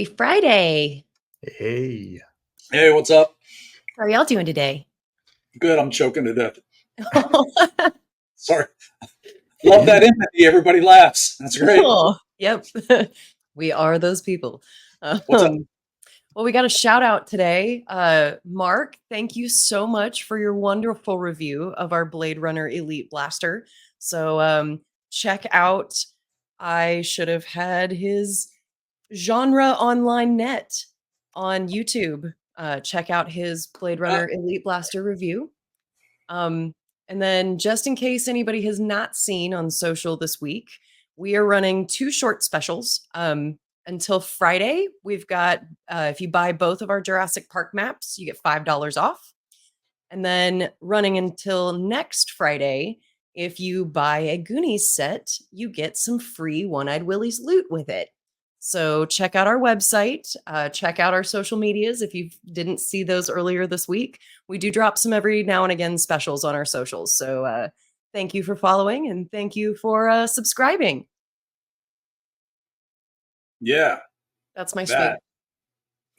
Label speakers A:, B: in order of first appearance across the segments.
A: Happy Friday.
B: Hey.
C: Hey, what's up?
A: How are y'all doing today?
C: Good. I'm choking to death. Sorry. Love that empathy. Everybody laughs. That's great.
A: Oh, yep. We are those people.
C: What's up?
A: Well, we got a shout out today. Mark, thank you so much for your wonderful review of our Blade Runner Elite Blaster. So check out, I should have had his Genre Online Net on YouTube. Check out his Blade Runner Elite Blaster review. And then just in case anybody has not seen on social this week, we are running 2 short specials. Until Friday, we've got, if you buy both of our Jurassic Park maps, you get $5 off. And then running until next Friday, if you buy a Goonies set, you get some free One-Eyed Willie's loot with it. So check out our website, check out our social medias if you didn't see those earlier this week. We do drop some every now and again specials on our socials. So thank you for following and thank you for subscribing.
C: Yeah.
A: That's my spiel.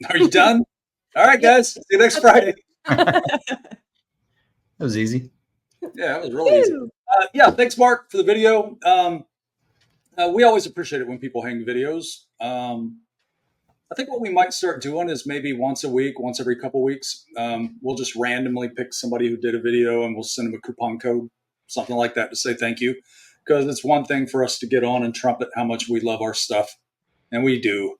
C: Are you done? All right, guys. See you next Friday.
B: That was easy.
C: Yeah, it was really easy. Yeah, thanks, Mark, for the video. We always appreciate it when people hang videos. I think what we might start doing is maybe once a week, once every couple weeks, we'll just randomly pick somebody who did a video and we'll send them a coupon code, something like that, to say thank you. Because it's one thing for us to get on and trumpet how much we love our stuff, and we do.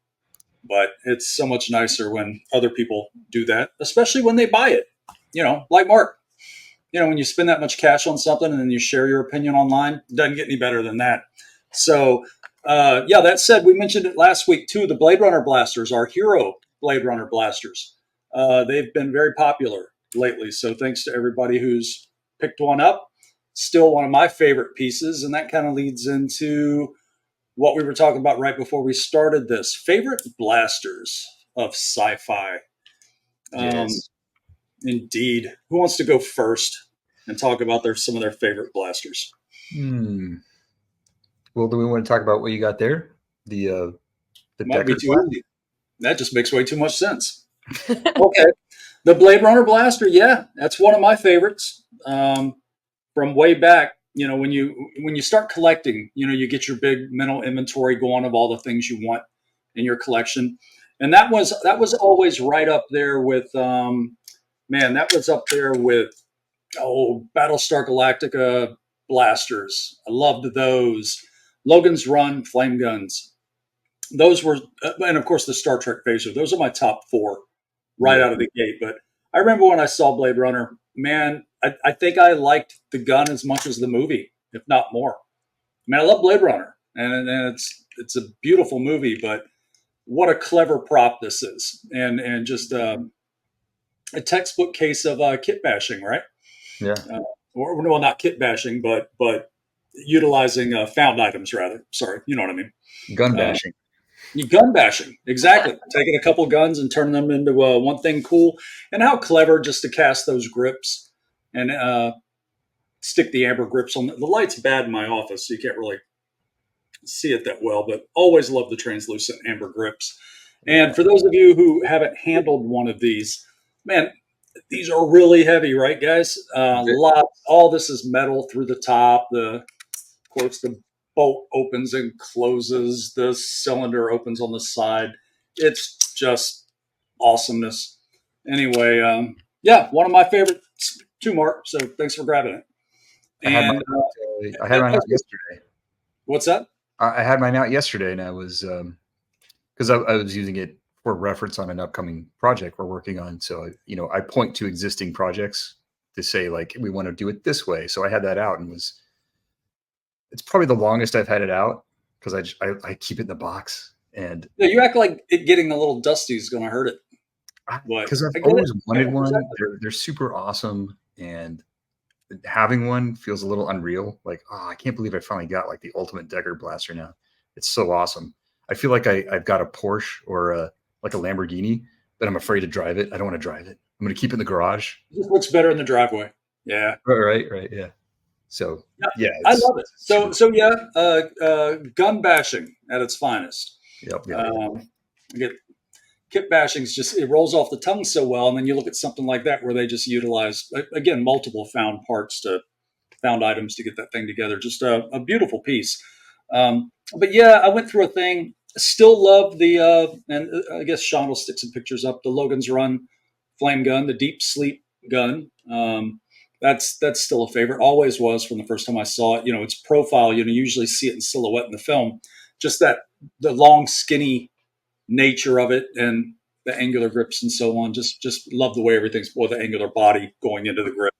C: But it's so much nicer when other people do that, especially when they buy it. You know, like Mark. You know, when you spend that much cash on something and then you share your opinion online, it doesn't get any better than that. So, yeah, that said, we mentioned it last week, too. The Blade Runner blasters, our hero Blade Runner blasters, they've been very popular lately. So thanks to everybody who's picked one up. Still one of my favorite pieces. And that kind of leads into what we were talking about right before we started this. Favorite blasters of Sci-Fi.
B: Yes.
C: Indeed. Who wants to go first and talk about some of their favorite blasters?
B: Well, do we want to talk about what you got there? The
C: Might be
B: Decker
C: too
B: blast?
C: easy. That just makes way too much sense. Okay. The Blade Runner blaster, yeah, that's one of my favorites. From way back, you know, when you start collecting, you know, you get your big mental inventory going of all the things you want in your collection. And that was always right up there with that was up there with Battlestar Galactica blasters. I loved those. Logan's Run flame guns. Those were, and of course the Star Trek phaser. Those are my top 4 right out of the gate. But I remember when I saw Blade Runner, man, I think I liked the gun as much as the movie, if not more. I mean, I love Blade Runner, and it's a beautiful movie, but what a clever prop this is, and just a textbook case of kit bashing, right?
B: Yeah.
C: Or well, not kit bashing, but utilizing found items rather. Sorry, you know what I mean.
B: Gun bashing.
C: Gun bashing, exactly. Taking a couple guns and turning them into one thing cool. And how clever just to cast those grips and stick the amber grips on. The light's bad in my office, so you can't really see it that well, but always love the translucent amber grips. And for those of you who haven't handled one of these, man, these are really heavy, right, guys? All this is metal through the top. Of course, the bolt opens and closes. The cylinder opens on the side. It's just awesomeness. Anyway, one of my favorites too, Mark. So thanks for grabbing it.
B: I had mine out yesterday.
C: What's that?
B: I had mine out yesterday, and I was because I was using it for reference on an upcoming project we're working on. So I point to existing projects to say like we want to do it this way. So I had that out and it's probably the longest I've had it out because I keep it in the box. And
C: yeah, you act like it getting a little dusty is going to hurt it.
B: Because I've always wanted one. Exactly. They're super awesome, and having one feels a little unreal. Like, I can't believe I finally got like the ultimate Decker blaster now. It's so awesome. I feel like I've got a Porsche or like a Lamborghini, but I'm afraid to drive it. I don't want to drive it. I'm going to keep it in the garage.
C: It looks better in the driveway. Yeah.
B: Right. Yeah. So yeah,
C: I love it. So gun bashing at its finest.
B: Yep.
C: get kit bashing's just, it rolls off the tongue so well, and then you look at something like that where they just utilize, again, multiple found items to get that thing together. Just a beautiful piece. But yeah, I went through a thing. Still love the and I guess Sean will stick some pictures up. The Logan's Run flame gun, the deep sleep gun. That's still a favorite. Always was from the first time I saw it. Its profile. You usually see it in silhouette in the film. Just the long, skinny nature of it and the angular grips and so on. Just love the way everything's, or the angular body going into the grip.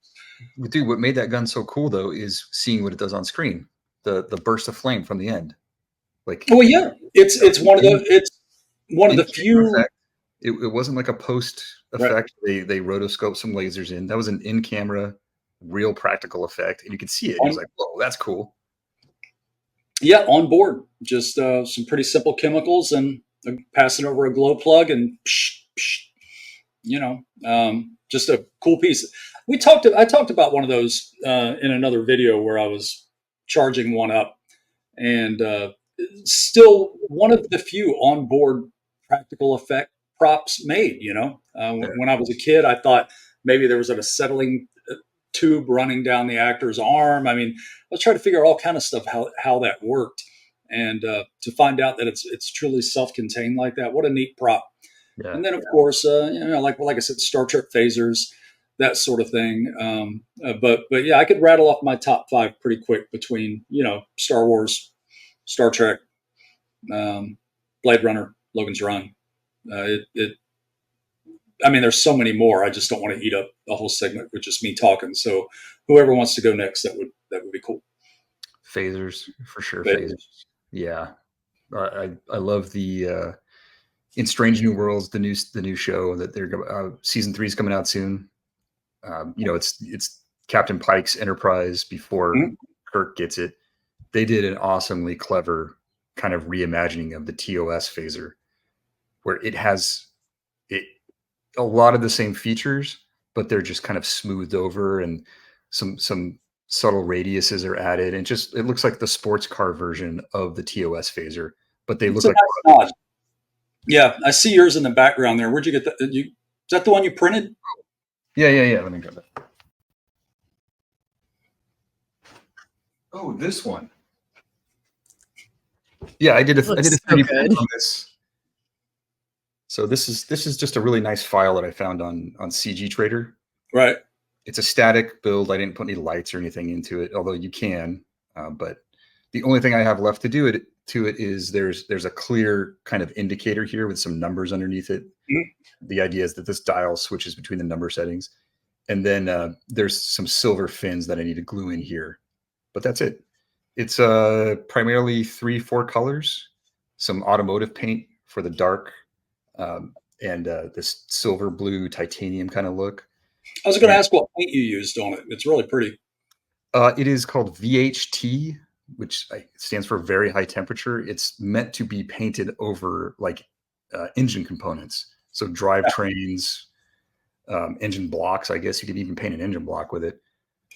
B: Dude, what made that gun so cool though is seeing what it does on screen. The burst of flame from the end. Like,
C: well, yeah, it's one of the few.
B: Effect. It wasn't like a post effect. Right. They rotoscoped some lasers in. That was an in-camera, real practical effect, and you could see it. It was like, whoa, that's cool.
C: Yeah, on board. Just some pretty simple chemicals and passing over a glow plug and just a cool piece. I talked about one of those in another video where I was charging one up, and still one of the few onboard practical effect props made. When I was a kid, I thought maybe there was an acetylene tube running down the actor's arm. I mean, I was trying to figure out all kind of stuff, how that worked, and to find out that it's truly self-contained like that. What a neat prop. Yeah. And then of course, like I said, Star Trek phasers, that sort of thing. But yeah, I could rattle off my top 5 pretty quick between, Star Wars, Star Trek, Blade Runner, Logan's Run. I mean, there's so many more. I just don't want to eat up a whole segment with just me talking. So whoever wants to go next, that would be cool.
B: Phasers, for sure. Phasers. Yeah. I love the in Strange New Worlds, the new show that they're season 3 is coming out soon. It's Captain Pike's Enterprise before Kirk gets it. They did an awesomely clever kind of reimagining of the TOS phaser, where it has a lot of the same features, but they're just kind of smoothed over, and some subtle radiuses are added, and it looks like the sports car version of the TOS phaser, but they look like
C: nice. Yeah, I see yours in the background there. Where'd you get that? Is that the one you printed?
B: Yeah. Let me grab that. Oh, this one. Yeah, I did a 3D print on this. So this is just a really nice file that I found on CG Trader.
C: Right.
B: It's a static build. I didn't put any lights or anything into it, although you can. But the only thing I have left to do it is there's a clear kind of indicator here with some numbers underneath it. Mm-hmm. The idea is that this dial switches between the number settings, and then there's some silver fins that I need to glue in here. But that's it. It's primarily 3-4 colors, some automotive paint for the dark, and this silver blue titanium kind of look.
C: I was going to ask what paint you used on it. It's really pretty.
B: It is called VHT, which stands for very high temperature. It's meant to be painted over like engine components. So drivetrains, engine blocks. I guess you could even paint an engine block with it.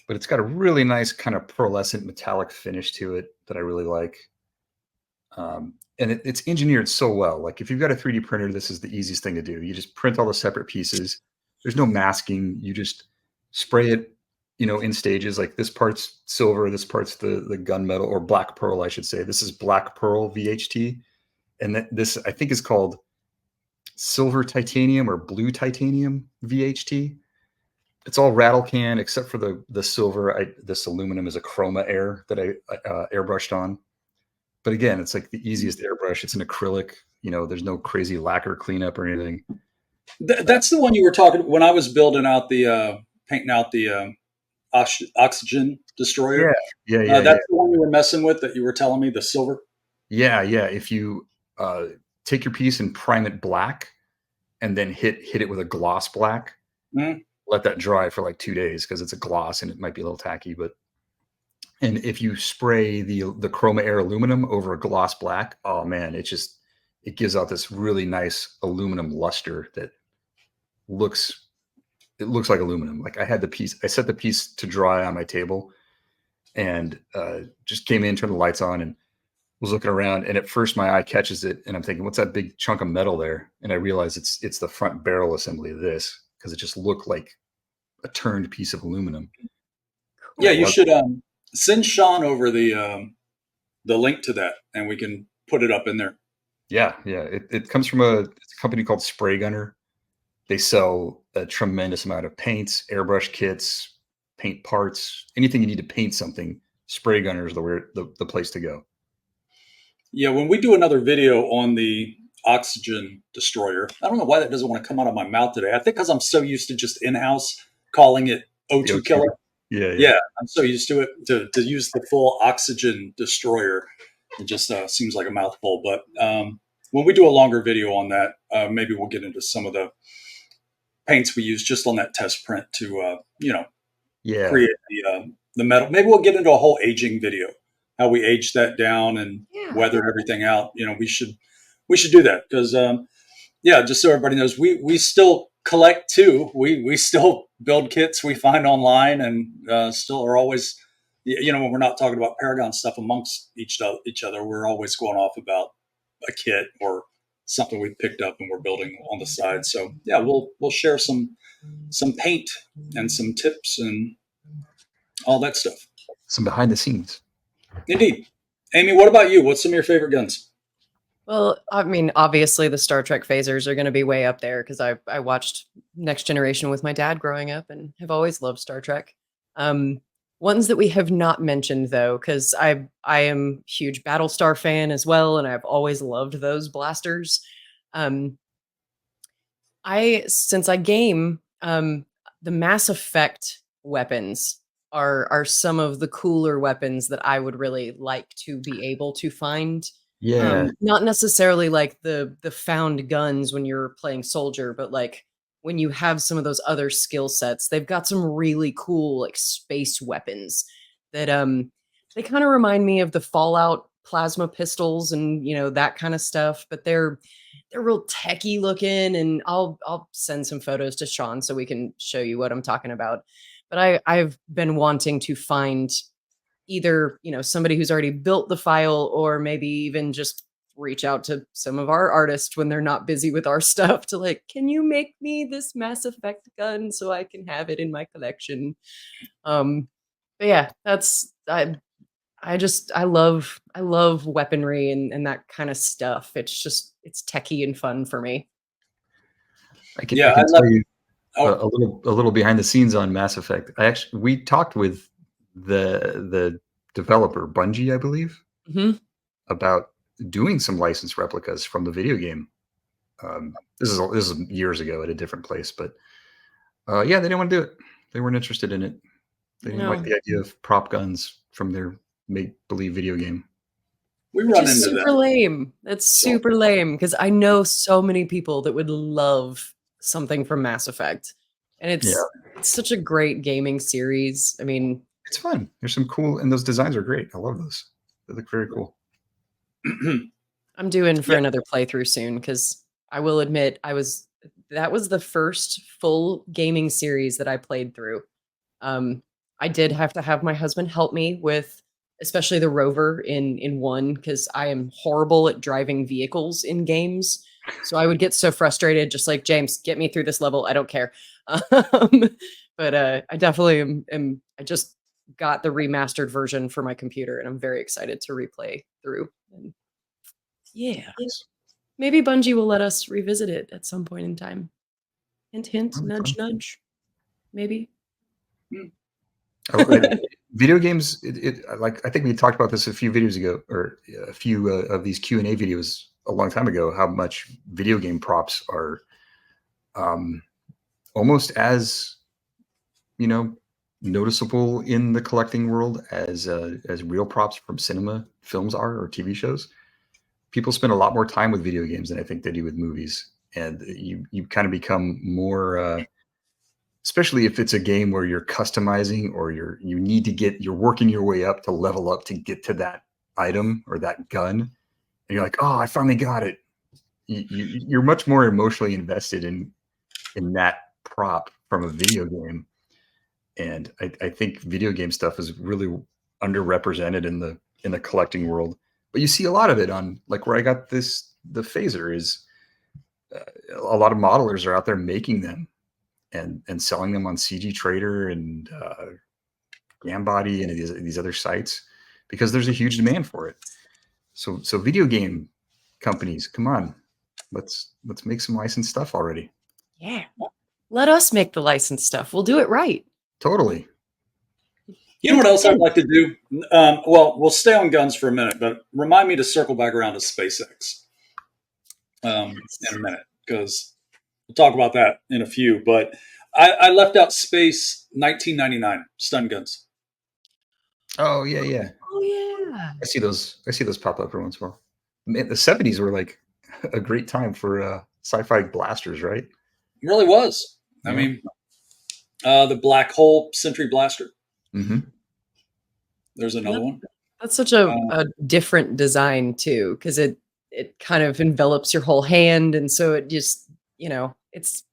B: But it's got a really nice kind of pearlescent metallic finish to it that I really like. And it's engineered so well. Like if you've got a 3D printer, this is the easiest thing to do. You just print all the separate pieces. There's no masking. You just spray it, in stages. Like this part's silver, this part's the gunmetal, or black pearl, I should say. This is black pearl VHT. And this, I think, is called silver titanium or blue titanium VHT. It's all rattle can except for the silver. This aluminum is a chroma air that I airbrushed on. But again, it's like the easiest airbrush. It's an acrylic. There's no crazy lacquer cleanup or anything.
C: That's the one you were talking when I was building out painting out the oxygen destroyer.
B: Yeah.
C: That's the one you were messing with that you were telling me, the silver.
B: Yeah. If you take your piece and prime it black, and then hit it with a gloss black. Mm-hmm. Let that dry for like 2 days because it's a gloss and it might be a little tacky. And if you spray the chroma air aluminum over a gloss black, oh man, it gives out this really nice aluminum luster that looks like aluminum. Like I set the piece to dry on my table, and just came in, turned the lights on, and was looking around, and at first my eye catches it, and I'm thinking, what's that big chunk of metal there? And I realize it's the front barrel assembly of this, because it just looked like a turned piece of aluminum.
C: Yeah, you should send Sean over the link to that, and we can put it up in there.
B: Yeah. It comes from a company called Spray Gunner. They sell a tremendous amount of paints, airbrush kits, paint parts, anything you need to paint something. Spray Gunner is the place to go.
C: Yeah, when we do another video on the oxygen destroyer, I don't know why that doesn't want to come out of my mouth today. I think because I'm so used to just in-house calling it O2 killer. Yeah, I'm so used to it to use the full oxygen destroyer. It just seems like a mouthful. But when we do a longer video on that, maybe we'll get into some of the paints we use just on that test print to create the metal. Maybe we'll get into a whole aging video, how we aged that down and weathered everything out. We should do that because just so everybody knows, we still collect too. We still build kits we find online, and still are always, when we're not talking about Paragon stuff amongst each other, we're always going off about a kit or something we picked up and we're building on the side. So yeah, we'll share some paint and some tips and all that stuff.
B: Some behind the scenes.
C: Indeed. Amy, what about you? What's some of your favorite guns?
A: Well, I mean, obviously the Star Trek phasers are going to be way up there because I watched Next Generation with my dad growing up and have always loved Star Trek. Ones that we have not mentioned though, because I am a huge Battlestar fan as well, and I've always loved those blasters. Since I game, the Mass Effect weapons are some of the cooler weapons that I would really like to be able to find.
B: Yeah.
A: Not necessarily like the found guns when you're playing soldier, but like when you have some of those other skill sets, they've got some really cool like space weapons that they kind of remind me of the Fallout plasma pistols and that kind of stuff, but they're real techy looking, and I'll send some photos to Sean so we can show you what I'm talking about. But I've been wanting to find either, somebody who's already built the file, or maybe even just reach out to some of our artists when they're not busy with our stuff to like, can you make me this Mass Effect gun so I can have it in my collection? But yeah, I love weaponry and that kind of stuff. It's techie and fun for me.
B: I can tell you a little behind the scenes on Mass Effect. We talked with the developer Bungie, I believe, about doing some licensed replicas from the video game. This is years ago at a different place, but they didn't want to do it. They weren't interested in it. They didn't like the idea of prop guns from their make-believe video game.
C: We run into
A: super
C: that.
A: Lame. That's super lame because I know so many people that would love something from Mass Effect, and it's such a great gaming series. I mean,
B: it's fun. There's some cool, and those designs are great. I love those. They look very cool.
A: I'm due in for another playthrough soon because I will admit that was the first full gaming series that I played through. I did have to have my husband help me with, especially the rover in one, because I am horrible at driving vehicles in games. So I would get so frustrated, just like, James, get me through this level. I don't care. But I definitely am. I just got the remastered version for my computer, and I'm very excited to replay through. And yeah, maybe Bungie will let us revisit it at some point in time. Hint, hint, nudge, nudge. Maybe.
B: Video games, like I think we talked about this a few videos ago, or a few of these Q&A videos a long time ago, how much video game props are almost as noticeable in the collecting world as real props from cinema films are, or TV shows. People spend a lot more time with video games than I think they do with movies, and you kind of become more especially if it's a game where you're customizing, or you're working your way up to level up to get to that item or that gun, and you're like, oh, I finally got it. You're much more emotionally invested in that prop from a video game. And I think video game stuff is really underrepresented in the collecting world. But you see a lot of it on like where I got the phaser is a lot of modelers are out there making them and selling them on CG Trader and Gambody and these other sites because there's a huge demand for it. So video game companies, come on, let's make some licensed stuff already.
A: Yeah, let us make the licensed stuff. We'll do it right.
B: Totally.
C: You know what else I'd like to do? Well, we'll stay on guns for a minute, but remind me to circle back around to SpaceX in a minute, because we'll talk about that in a few. But I left out Space 1999 stun guns.
B: Oh yeah.
A: Oh yeah.
B: I see those pop up every once in a while. Man, the 70s were like a great time for sci-fi blasters, right?
C: It really was.
B: Yeah.
C: I mean, the Black Hole Sentry Blaster.
B: Mm-hmm.
C: There's another one.
A: That's such a different design too, because it kind of envelops your whole hand, and so it just, it's,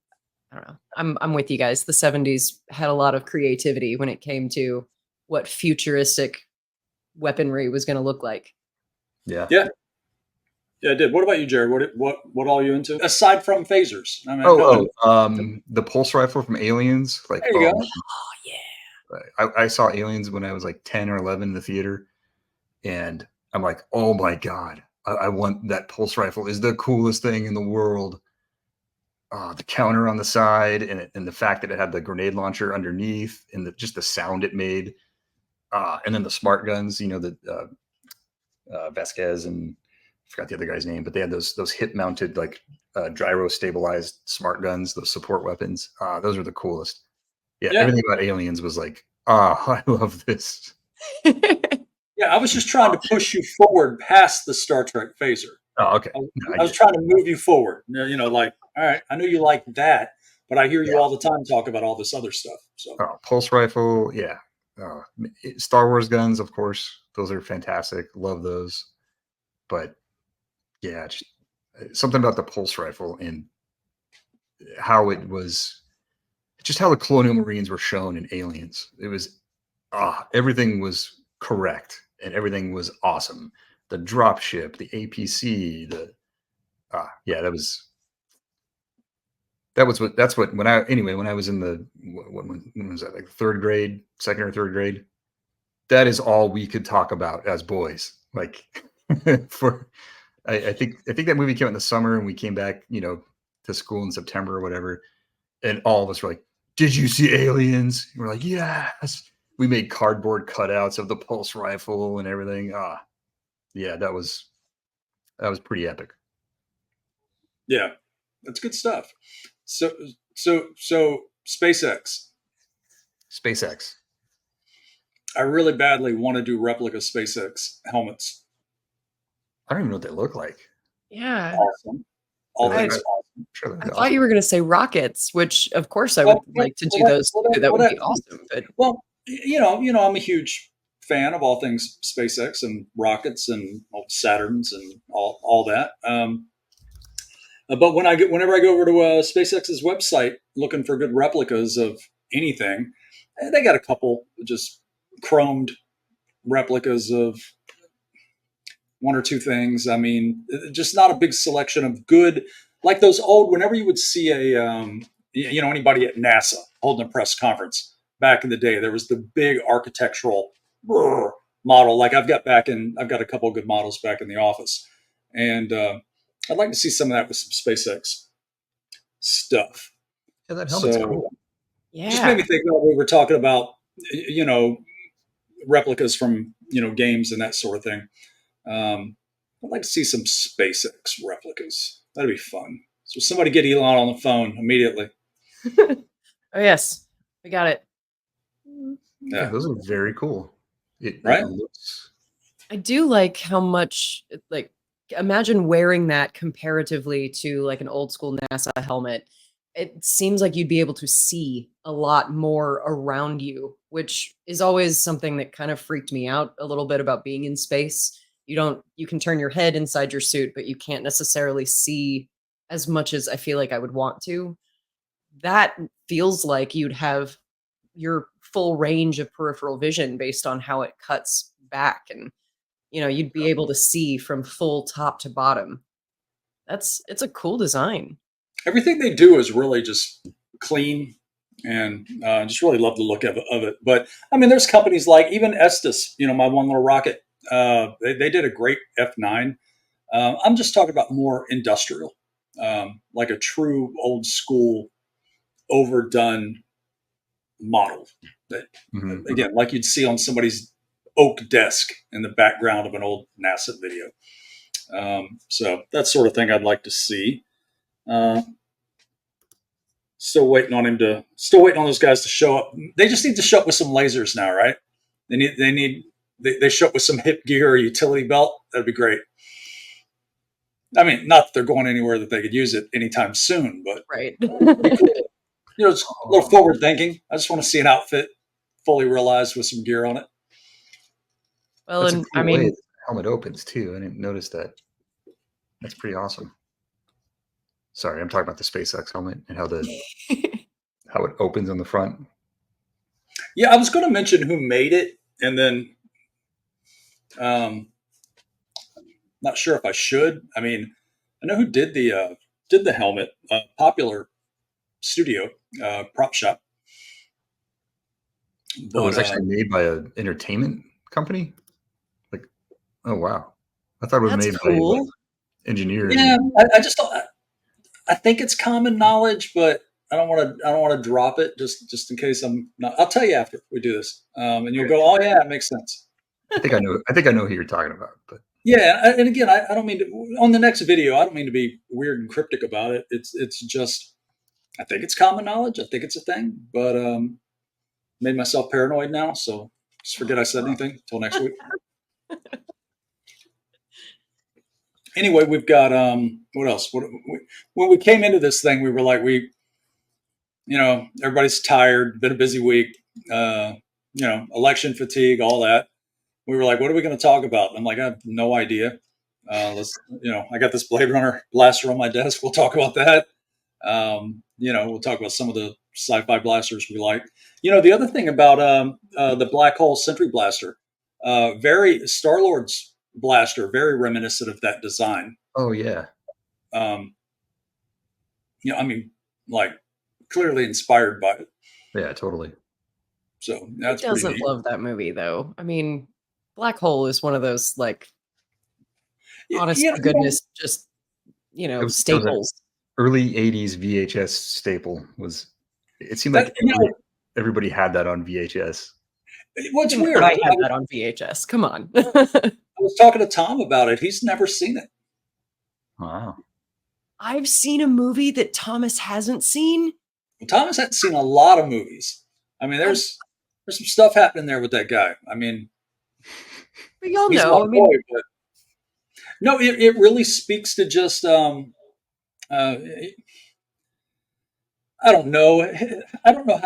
A: I don't know. I'm with you guys. The 70s had a lot of creativity when it came to what futuristic weaponry was going to look like.
C: Yeah, it did. What about you, Jared? What all are you into aside from phasers? I mean,
B: the pulse rifle from Aliens. Like,
C: there you go.
A: Oh yeah.
B: I saw Aliens when I was like 10 or 11 in the theater, and I'm like, oh my god, I want that pulse rifle. Is the coolest thing in the world. The counter on the side, and the fact that it had the grenade launcher underneath, and just the sound it made, and then the smart guns. The Vasquez and I forgot the other guy's name, but they had those hip mounted like gyro stabilized smart guns, those support weapons. Those were the coolest. Yeah, everything about Aliens was like, I love this.
C: Yeah, I was just trying to push you forward past the Star Trek phaser.
B: Oh, okay.
C: I was trying to move you forward. Like, all right, I know you like that, but I hear you all the time talk about all this other stuff. So,
B: pulse rifle, yeah. Star Wars guns, of course, those are fantastic. Love those. But yeah, just something about the pulse rifle and how it was, just how the Colonial Marines were shown in Aliens. It was everything was correct and everything was awesome. The drop ship, the APC, when I was in the when was that, like third grade, second or third grade, that is all we could talk about as boys. Like I think that movie came out in the summer and we came back, to school in September or whatever. And all of us were like, did you see Aliens? And we're like, yes. We made cardboard cutouts of the pulse rifle and everything. Yeah, that was pretty epic.
C: Yeah, that's good stuff. So SpaceX. I really badly want to do replica SpaceX helmets.
B: I don't even know what they look like.
A: Yeah.
C: Awesome. All things awesome.
A: Sure, I thought you were going to say rockets, which of course I would like to do those too. That would be awesome. But
C: I'm a huge fan of all things SpaceX and rockets and Saturns and all that. But whenever I go over to SpaceX's website looking for good replicas of anything, they got a couple just chromed replicas of one or two things. I mean, just not a big selection of good, like those old, whenever you would see anybody at NASA holding a press conference back in the day, there was the big architectural model. Like I've got a couple of good models back in the office. And I'd like to see some of that with some SpaceX stuff.
B: Yeah, that helmet's cool.
A: Yeah.
C: Just made me think about we were talking about, replicas from, games and that sort of thing. I'd like to see some SpaceX replicas. That'd be fun. So somebody get Elon on the phone immediately.
A: Oh yes, we got it.
B: Yeah, those are very cool.
C: Right?
A: I do like how much, like, imagine wearing that comparatively to like an old school NASA helmet. It seems like you'd be able to see a lot more around you, which is always something that kind of freaked me out a little bit about being in space. You can turn your head inside your suit, but you can't necessarily see as much as I feel like I would want to. That feels like you'd have your full range of peripheral vision based on how it cuts back. And, you'd be able to see from full top to bottom. It's a cool design.
C: Everything they do is really just clean, and just really love the look of it. But I mean, there's companies like even Estes, my one little rocket. They did a great F9. I'm just talking about more industrial, like a true old school, overdone model that, again, like you'd see on somebody's oak desk in the background of an old NASA video. So that sort of thing I'd like to see. Still waiting on those guys to show up. They just need to show up with some lasers now, right? They show up with some hip gear or utility belt. That'd be great. I mean, not that they're going anywhere that they could use it anytime soon, but
A: right.
C: It's a little forward thinking. I just want to see an outfit fully realized with some gear on it.
A: Well, and I mean,
B: the helmet opens too. I didn't notice that. That's pretty awesome. Sorry, I'm talking about the SpaceX helmet and how how it opens on the front.
C: Yeah, I was going to mention who made it, and then not sure if I should. I mean, I know who did the helmet. Popular studio, prop shop.
B: But it was actually made by an entertainment company. Like, oh wow, I thought it was made by like, engineers.
C: Yeah, I just don't. I think it's common knowledge, but I don't want to drop it just in case I'm not. I'll tell you after we do this, and you'll go, "Oh yeah, it makes sense."
B: I think I know who you're talking about, but
C: yeah, and again, I don't mean to. On the next video, I don't mean to be weird and cryptic about it. It's just, I think it's common knowledge. I think it's a thing, but made myself paranoid now, so just forget I said anything until next week. Anyway, we've got what else? When we came into this thing, we were like, everybody's tired, been a busy week, election fatigue, all that. We were like, what are we going to talk about? And I'm like, I have no idea. I got this Blade Runner blaster on my desk. We'll talk about that. We'll talk about some of the sci-fi blasters we like. The other thing about the Black Hole Sentry blaster, very Star-Lord's blaster, very reminiscent of that design.
B: Oh yeah.
C: I mean, like clearly inspired by it.
B: Yeah, totally.
C: So that's
A: Who doesn't love that movie though? I mean, Black Hole is one of those like, honest to goodness, just staples.
B: Early '80s VHS staple was. It seemed like everybody had that on VHS.
C: What's weird?
A: I had that on VHS. Come on.
C: I was talking to Tom about it. He's never seen it.
B: Wow.
A: I've seen a movie that Thomas hasn't seen.
C: Well, Thomas hasn't seen a lot of movies. I mean, there's some stuff happening there with that guy. I mean,
A: we all know.
C: No, it really speaks to just I don't know. I don't know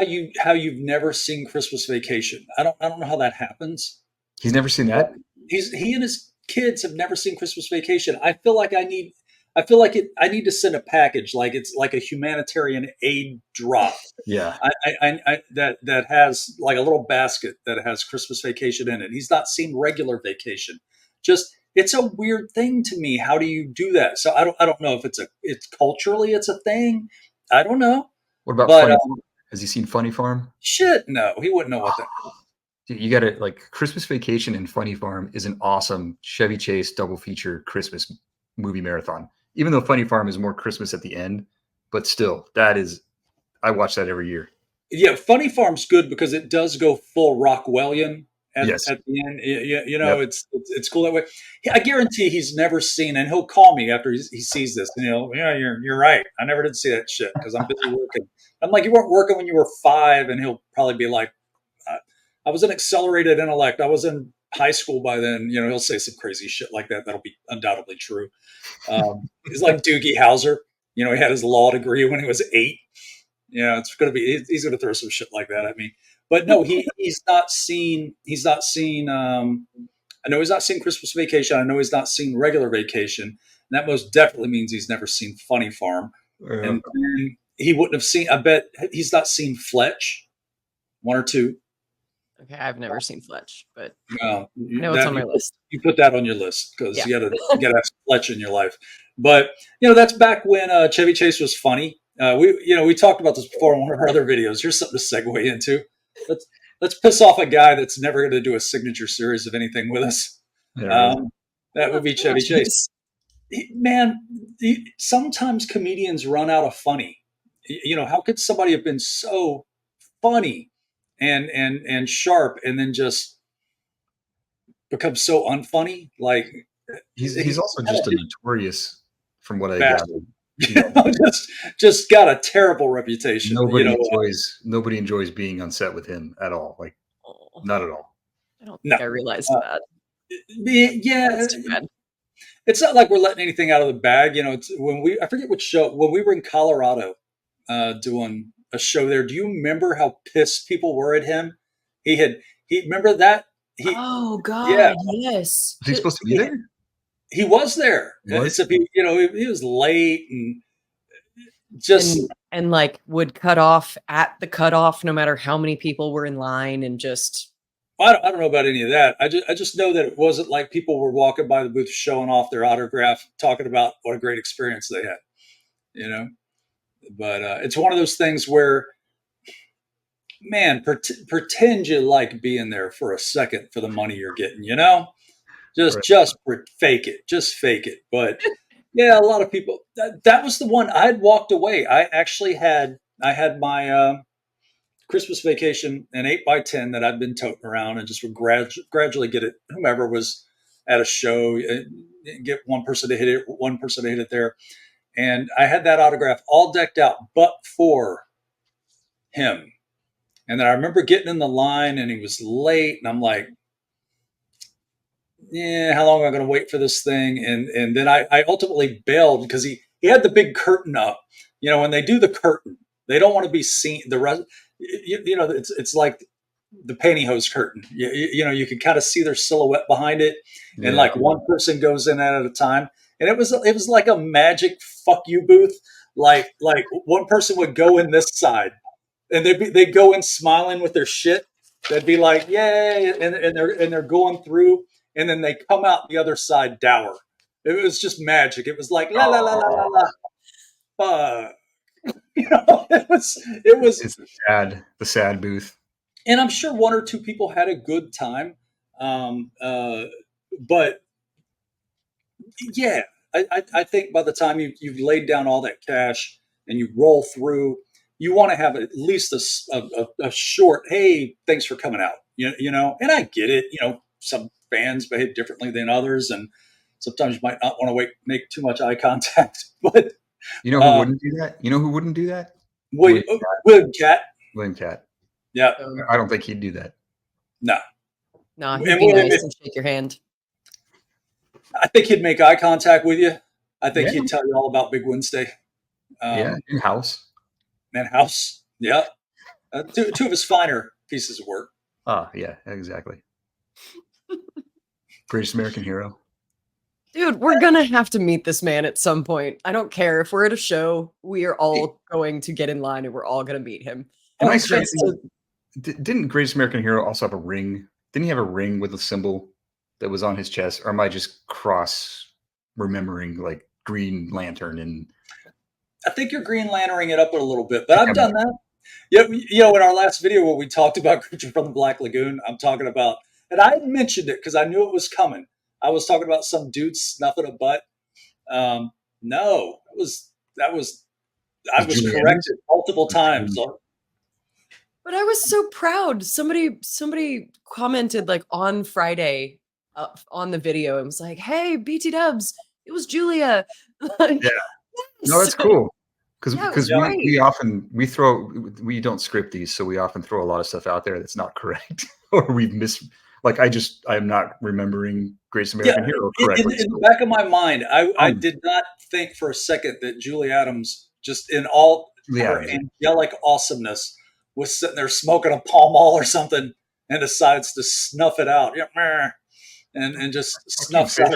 C: how you've never seen Christmas Vacation. I don't know how that happens.
B: He's never seen that.
C: He and his kids have never seen Christmas Vacation. I feel like I need to send a package, like it's like a humanitarian aid drop.
B: Yeah.
C: I that has like a little basket that has Christmas Vacation in it. He's not seen regular Vacation. Just, it's a weird thing to me. How do you do that? So I don't know if it's culturally it's a thing. I don't know.
B: What about Funny Farm? Has he seen Funny Farm?
C: Shit, no. He wouldn't know what that is.
B: Dude, you got it. Like Christmas Vacation and Funny Farm is an awesome Chevy Chase double feature Christmas movie marathon. Even though Funny Farm is more Christmas at the end, but still, I watch that every year. Yeah,
C: Funny Farm's good because it does go full Rockwellian at the end. It's cool that way. I guarantee he's never seen, and he'll call me after he sees this, and you're right. I never did see that shit because I'm busy working. I'm like, you weren't working when you were 5, and he'll probably be like, I was an accelerated intellect. I was in high school by then. He'll say some crazy shit like that. That'll be undoubtedly true. He's like Doogie Howser. He had his law degree when he was 8. It's going to be, he's going to throw some shit like that at me. But no, he's not seen, I know he's not seen Christmas Vacation. I know he's not seen regular Vacation. And that most definitely means he's never seen Funny Farm. And he wouldn't have seen, I bet he's not seen Fletch, 1 or 2.
A: Okay, I've never seen Fletch, but
C: No,
A: no, it's on my list.
C: You put that on your list because
A: Yeah.
C: you gotta have Fletch in your life. But that's back when Chevy Chase was funny. We talked about this before in one of our other videos. Here's something to segue into. Let's piss off a guy that's never going to do a signature series of anything with us.
B: Yeah,
C: That would be Chevy Chase. Man, sometimes comedians run out of funny. How could somebody have been so funny and sharp and then just become so unfunny? Like
B: he's also just a notorious, from what I
C: bastard.
B: gathered.
C: Just got a terrible reputation.
B: Nobody enjoys being on set with him at all. Like, not at all.
A: I don't think I realized that.
C: Yeah,
A: that's too bad.
C: It's not like we're letting anything out of the bag. It's I forget which show, when we were in Colorado doing a show there. Do you remember how pissed people were at him? Remember that?
A: Oh God,
C: yeah.
A: yes.
B: Was he supposed to be there?
C: He was there. Except he was late and just
A: and like would cut off at the cutoff no matter how many people were in line and just.
C: I don't know about any of that. I just know that it wasn't like people were walking by the booth showing off their autograph, talking about what a great experience they had, But it's one of those things where, man, pretend you like being there for a second for the money you're getting, Just fake it. Just fake it. But yeah, a lot of people, that was the one I'd walked away. I had my Christmas Vacation, an 8x10 that I'd been toting around and just would gradually get it. Whomever was at a show, get one person to hit it there. And I had that autograph all decked out, but for him. And then I remember getting in the line and he was late and I'm like, yeah, how long am I going to wait for this thing? And then I ultimately bailed because he had the big curtain up. When they do the curtain, they don't want to be seen. The rest, it's like the pantyhose curtain. You can kind of see their silhouette behind it, and like one person goes in at a time. And it was like a magic fuck you booth. Like one person would go in this side, and they'd go in smiling with their shit. They'd be like, yay, and they're going through, and then they come out the other side dour. It was just magic. It was like la la la la la la. It was.
B: It's the sad booth.
C: And I'm sure one or two people had a good time, but yeah, I think by the time you've laid down all that cash and you roll through, you want to have at least a short, hey, thanks for coming out. And I get it. Some fans behave differently than others, and sometimes you might not want to make too much eye contact. But
B: who wouldn't do that? You know who wouldn't do that?
C: William Cat.
B: William Cat.
C: Yeah,
B: I don't think he'd do that.
C: No,
A: he'd be nice and shake your hand.
C: I think he'd make eye contact with you. I think he'd tell you all about Big Wednesday.
B: In House.
C: And House. Yeah. Two of his finer pieces of work.
B: Yeah, exactly. Greatest American Hero.
A: Dude, we're going to have to meet this man at some point. I don't care. If we're at a show, we are all going to get in line and we're all going to meet him.
B: Didn't Greatest American Hero also have a ring? Didn't he have a ring with a symbol that was on his chest? Or am I just remembering like Green Lantern? And
C: I think you're Green Lanterning it up a little bit, but I've done that. Yeah, in our last video where we talked about Creature from the Black Lagoon, I'm talking about, and I mentioned it because I knew it was coming. I was talking about some dude snuffing a butt. No, I was corrected multiple times.
A: But I was so proud. Somebody commented like on Friday on the video and was like, "Hey, BT Dubs, it was Julia."
B: Like, no, that's cool. Because we don't script these, so we often throw a lot of stuff out there that's not correct, or I am not remembering Greatest American Hero correctly.
C: In the back of my mind, I did not think for a second that Julie Adams, just in all her angelic awesomeness, was sitting there smoking a Pall Mall or something and decides to snuff it out. And just snuffs out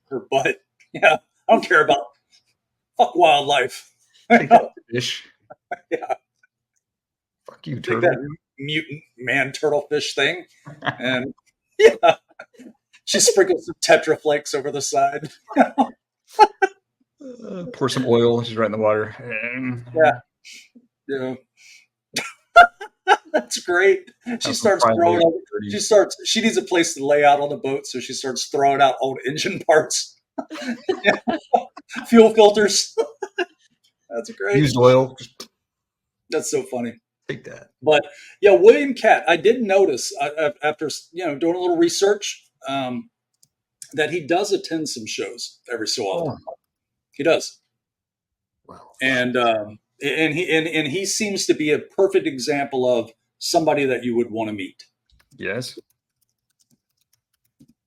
C: her butt. Yeah, I don't care about fuck wildlife.
B: Take that fish.
C: Yeah.
B: Fuck you, turtle.
C: mutant man turtlefish thing, and yeah, she sprinkles some Tetra flakes over the side.
B: Pour some oil. She's right in the water.
C: Yeah, yeah. That's great. She
B: Have some
C: starts
B: fried
C: throwing
B: legs.
C: out, she needs a place to lay out on the boat, so she starts throwing out old engine parts. Yeah. Fuel filters. That's great.
B: Used oil. Just
C: That's so funny.
B: take that.
C: But yeah, William Catt, I did notice after doing a little research that he does attend some shows every so often.
B: Oh,
C: He does,
B: wow.
C: and he seems to be a perfect example of somebody that you would want to meet.
B: Yes.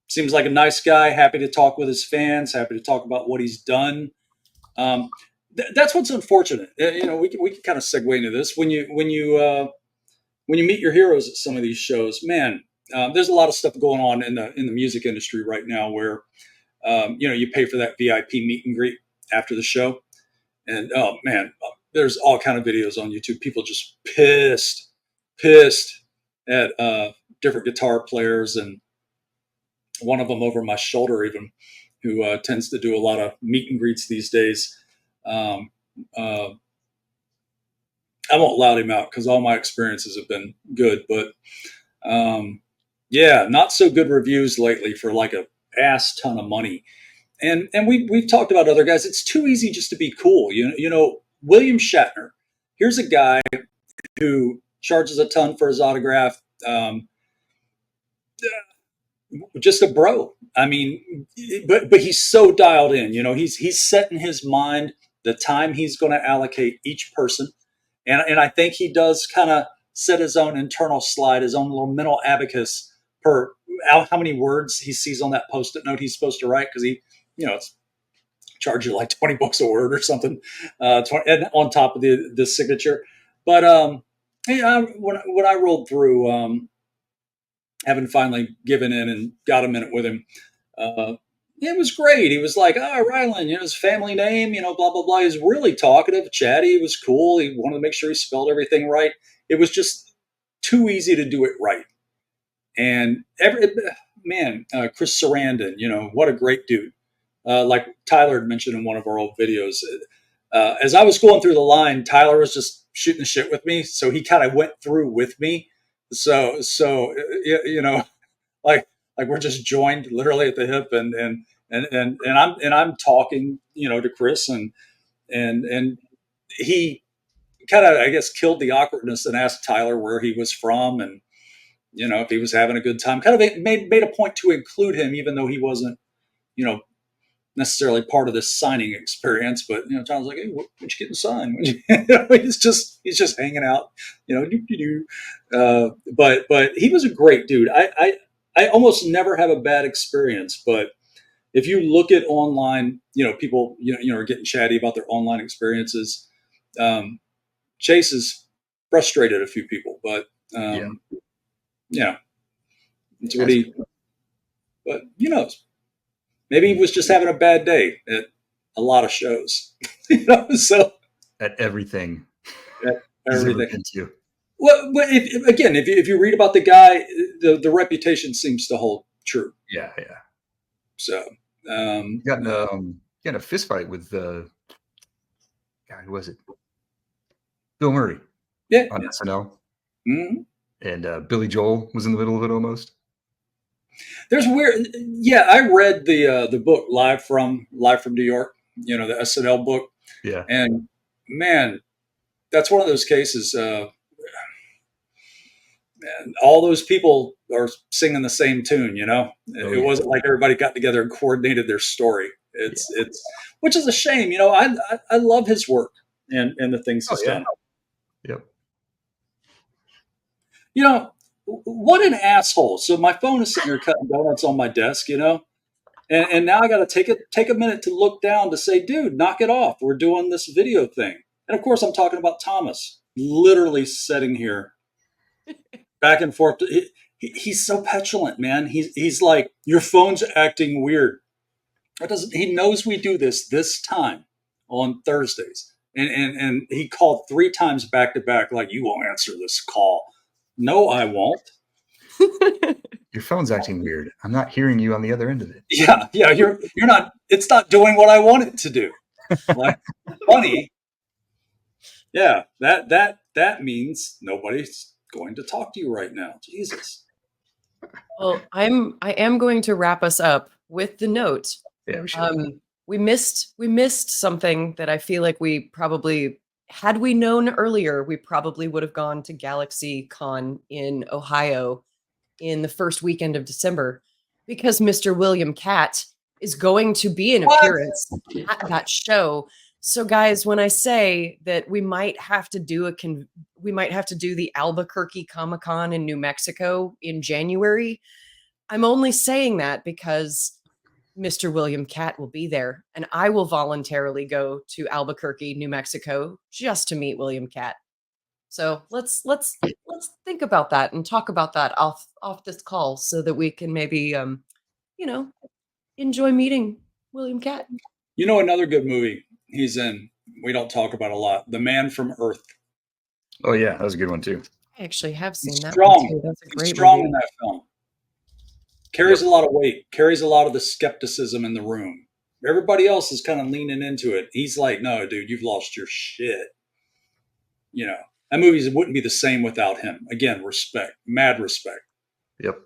C: Seems like a nice guy, happy to talk with his fans, happy to talk about what he's done. That's what's unfortunate. We can kind of segue into this when you meet your heroes at some of these shows. Man, there's a lot of stuff going on in the music industry right now where you pay for that VIP meet and greet after the show, and oh man, there's all kind of videos on YouTube. People just pissed at different guitar players, and one of them over my shoulder even, who tends to do a lot of meet and greets these days. Um, uh, I won't loud him out because all my experiences have been good, but yeah, not so good reviews lately for like a ass ton of money. And we've talked about other guys. It's too easy just to be cool. William Shatner. Here's a guy who charges a ton for his autograph. Just a bro. I mean, but he's so dialed in. He's set in his mind the time he's going to allocate each person, and I think he does kind of set his own internal slide, his own little mental abacus per how many words he sees on that post-it note he's supposed to write, because it's charge you like $20 a word or something, and on top of the signature. But when I rolled through, having finally given in and got a minute with him, it was great. He was like, Ryland, his family name, blah, blah, blah. He was really talkative, chatty. He was cool. He wanted to make sure he spelled everything right. It was just too easy to do it right. And Chris Sarandon, what a great dude. Like Tyler had mentioned in one of our old videos, as I was going through the line, Tyler was just shooting the shit with me. So he kind of went through with me. So like we're just joined literally at the hip, and I'm talking, to Chris, and he kind of, I guess, killed the awkwardness and asked Tyler where he was from, and if he was having a good time. Kind of made a point to include him, even though he wasn't, necessarily part of this signing experience. But Tyler's like, "Hey, what you getting signed?" He's just hanging out, but he was a great dude. I almost never have a bad experience, but if you look at online, people, are getting chatty about their online experiences. Chase has frustrated a few people, but it's what he. But maybe he was just having a bad day at a lot of shows, So
B: At everything.
C: At everything. Well, if you read about the guy, the reputation seems to hold true.
B: Yeah.
C: So
B: you got in a fist fight with God, who was it? Bill Murray.
C: Yeah.
B: On SNL.
C: Mm-hmm.
B: And Billy Joel was in the middle of it almost.
C: There's weird. Yeah, I read the book Live from New York. The SNL book.
B: Yeah.
C: And man, that's one of those cases. And all those people are singing the same tune. It wasn't like everybody got together and coordinated their story. It's which is a shame. I love his work and the things he's done.
B: Yep.
C: What an asshole. So my phone is sitting here cutting donuts on my desk, and now I got to take a minute to look down to say, dude, knock it off. We're doing this video thing. And of course, I'm talking about Thomas, literally sitting here back and forth. He's so petulant, man. He's like, your phone's acting weird. He knows we do this time on Thursdays. And he called 3 times back to back, like, you won't answer this call. No, I won't.
B: Your phone's acting weird. I'm not hearing you on the other end of it.
C: Yeah, you're not. It's not doing what I want it to do. Like, funny. Yeah, that means nobody's going to talk to you right now. Jesus.
A: Well, I am going to wrap us up with the note.
B: Yeah, we should.
A: We missed something that I feel like we probably, had we known earlier, we probably would have gone to Galaxy Con in Ohio in the first weekend of December, because Mr. William Catt is going to be an appearance at that show. So guys, when I say that we might have to do the Albuquerque Comic-Con in New Mexico in January, I'm only saying that because Mr. William Catt will be there, and I will voluntarily go to Albuquerque, New Mexico, just to meet William Catt. So let's think about that and talk about that off this call, so that we can maybe enjoy meeting William Catt.
C: You know, another good movie he's in, we don't talk about a lot, The Man from Earth.
B: Oh yeah, that was a good one too.
A: I actually have seen
C: He's
A: that
C: strong.
A: one too. That's a great
C: He's strong
A: movie.
C: in that film. Carries a lot of weight, carries a lot of the skepticism in the room. Everybody else is kind of leaning into it. He's like, no, dude, you've lost your shit. You know, that movie wouldn't be the same without him. Again, respect, mad respect.
B: Yep.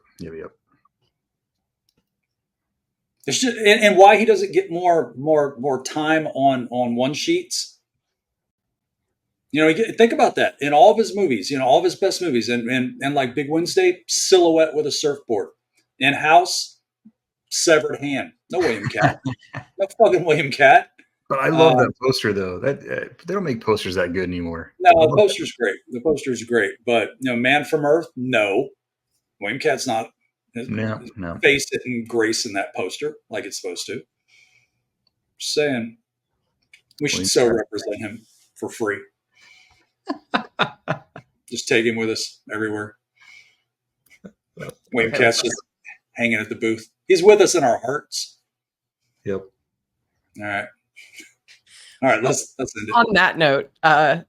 C: It's just, and why he doesn't get more time on one sheets. You know, think about that. In all of his movies, you know, all of his best movies, and like Big Wednesday, silhouette with a surfboard. In House, severed hand. No William Catt. No fucking William Catt.
B: But I love that poster though. That they don't make posters that good anymore.
C: No, the poster's great. The poster's great. But you know, Man from Earth, no. William Catt's not.
B: No.
C: Face it and grace in that poster like it's supposed to. Just saying, we should so represent him for free. Just take him with us everywhere. William Catt's just hanging at the booth. He's with us in our hearts.
B: Yep.
C: All right. Let's end it.
A: On that note,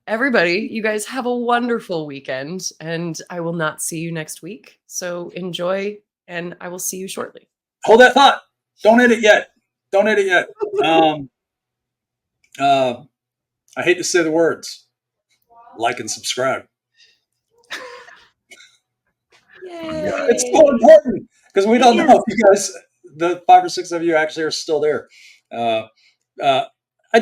A: everybody, you guys have a wonderful weekend, and I will not see you next week. So enjoy, and I will see you shortly.
C: Hold that thought. Don't edit yet. I hate to say the words. Like and subscribe.
A: Yay.
C: It's so important because we don't know if you guys, the 5 or 6 of you, actually are still there. I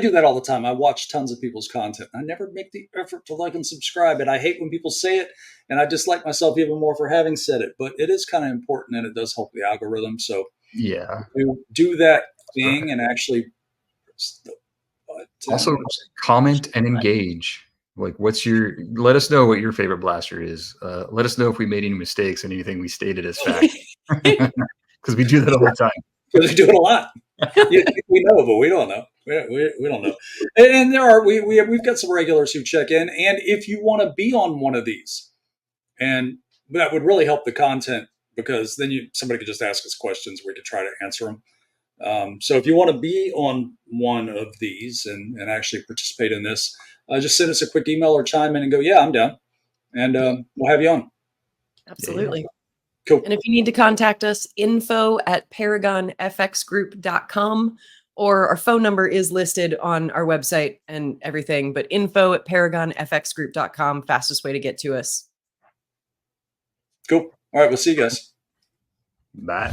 C: do that all the time. I watch tons of people's content. I never make the effort to like and subscribe, and I hate when people say it, and I dislike myself even more for having said it. But it is kind of important, and it does help the algorithm. So
B: yeah,
C: do that thing and actually.
B: Also, comment and engage. Like, let us know what your favorite blaster is. Let us know if we made any mistakes in anything we stated as fact. Because we do that all the time.
C: Because we do it a lot. We know, but we don't know. We don't know. And we've got some regulars who check in. And if you want to be on one of these, and that would really help the content, because then somebody could just ask us questions. We could try to answer them. So if you want to be on one of these and actually participate in this, just send us a quick email or chime in and go, yeah, I'm down. And we'll have you on.
A: Absolutely.
B: Yeah.
C: Cool.
A: And if you need to contact us, info@paragonfxgroup.com, or our phone number is listed on our website and everything, but info@paragonfxgroup.com, fastest way to get to us.
C: Cool. All right, we'll see you guys.
B: Bye.